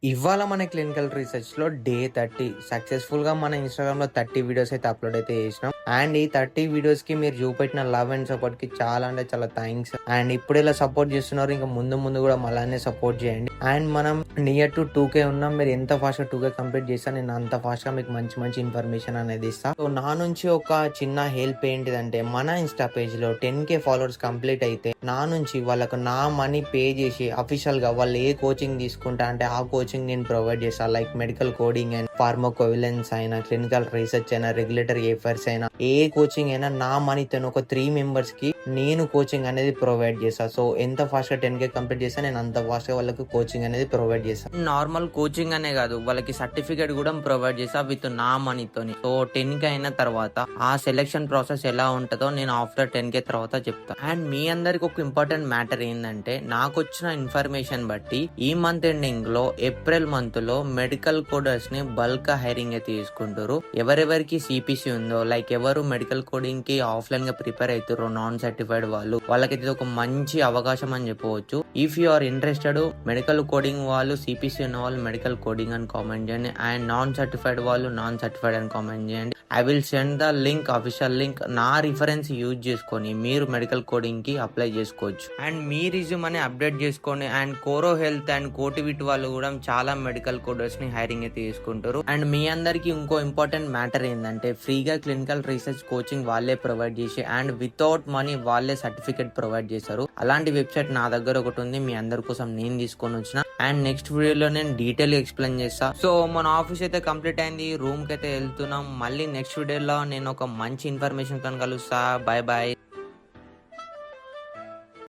ఇవాళ మన clinical research లో డే 30 సక్సెస్ఫుల్ గా మన ఇన్స్టాగ్రామ్ లో 30 వీడియోస్ అయితే అప్లోడ్ అయితే చేసినాం. అండ్ ఈ 30 వీడియోస్ కి మీరు చూపెట్టిన లవ్ అండ్ సపోర్ట్ కి చాలా అంటే చాలా థ్యాంక్స్. అండ్ ఇప్పుడు ఇలా సపోర్ట్ చేస్తున్నారు, ఇంకా ముందు ముందు కూడా మళ్ళానే సపోర్ట్ చేయండి. అండ్ మనం నియర్ టు 2K ఉన్నాం. మీరు ఎంత ఫాస్ట్ గా 2K కంప్లీట్ చేస్తా నేను అంత ఫాస్ట్ గా మీకు మంచి మంచి ఇన్ఫర్మేషన్ అనేది ఇస్తా. సో నా నుంచి ఒక చిన్న హెల్ప్ ఏంటిదంటే, మన ఇన్స్టా పేజ్ లో 10K ఫాలోవర్స్ కంప్లీట్ అయితే నా నుంచి వాళ్ళకు నా మనీ పే చేసి అఫీషియల్ గా వాళ్ళు ఏ కోచింగ్ తీసుకుంటా అంటే ఆ కోచింగ్ నేను ప్రొవైడ్ చేస్తా. లైక్ మెడికల్ కోడింగ్ అండ్ ఫార్మోకోవిలెన్స్ అయినా, క్లినికల్ రీసెర్చ్ అయినా, రెగ్యులేటరీ అఫైర్స్ అయినా, ఏ కోచింగ్ అయినా నా మనీతో ఒక 3 మెంబర్స్ కి నేను కోచింగ్ అనేది ప్రొవైడ్ చేస్తా. సో ఎంత ఫాస్ట్ గా 10K కంప్లీట్ చేస్తా నేను అంత ఫాస్ట్ గా వాళ్ళకి కోచింగ్ అనేది ప్రొవైడ్ చేస్తా. నార్మల్ కోచింగ్ అనే కాదు, వాళ్ళకి సర్టిఫికేట్ కూడా ప్రొవైడ్ చేస్తా విత్ నా మనీతోని. సో 10K అయిన తర్వాత ఆ సెలెక్షన్ ప్రాసెస్ ఎలా ఉంటుందో నేను ఆఫ్టర్ 10K తర్వాత చెప్తా. అండ్ మీ అందరికి ఒక ఇంపార్టెంట్ మ్యాటర్ ఏంటంటే, నాకు వచ్చిన ఇన్ఫర్మేషన్ బట్టి ఈ మంత్ ఎండింగ్ లో ఏప్రిల్ మంత్ లో మెడికల్ కోడర్స్ ని బల్క్ హైరింగ్ అయితే తీసుకుంటారు. ఎవరెవరికి సిపిసి ఉందో, లైక్ ఎవరు మెడికల్ కోడింగ్ కి ఆఫ్లైన్ గా ప్రిపేర్ అవుతారో నాన్ సర్టిఫైడ్ వాళ్ళకైతే ఒక మంచి అవకాశం అని చెప్పవచ్చు. If you are interested, medical coding వాళ్ళు, సిపిసి ఉన్న వాళ్ళు మెడికల్ కోడింగ్ అని కామెంట్ చేయండి. అండ్ నాన్ సర్టిఫైడ్ వాళ్ళు నాన్ సర్టిఫైడ్ అని కామెంట్ చేయండి. I will send the link, official link. నా రిఫరెన్స్ యూజ్ చేసుకొని మీరు మెడికల్ కోడింగ్ కి అప్లై చేసుకోవచ్చు. అండ్ మీ రిజ్యూమ్ అని అప్డేట్ చేసుకోండి. అండ్ కోరో హెల్త్ అండ్ కోటివిట్ వాళ్ళు కూడా చాలా మెడికల్ కోడర్స్ ని హైరింగ్ అయితే తీసుకుంటారు. అండ్ మీ అందరికి ఇంకో ఇంపార్టెంట్ మ్యాటర్ ఏంటంటే, ఫ్రీగా క్లినికల్ రీసెర్చ్ కోచింగ్ వాళ్ళే ప్రొవైడ్ చేసి అండ్ వితౌట్ మనీ వాళ్ళే సర్టిఫికేట్ ప్రొవైడ్ చేశారు. అలాంటి వెబ్సైట్ నా దగ్గర ఒకటి ఉంది, మీ అందరి కోసం నేను తీసుకొని వచ్చిన. అండ్ నెక్స్ట్ వీడియోలో నేను డీటెయిల్ ఎక్స్ప్లెయిన్ చేస్తా. సో మన ఆఫీస్ అయితే కంప్లీట్ అయింది, రూమ్ కి అయితే వెళ్తున్నాం. మళ్ళీ నెక్స్ట్ వీడియోలో నేను ఒక మంచి ఇన్ఫర్మేషన్ తో కలుస్తా. Bye bye.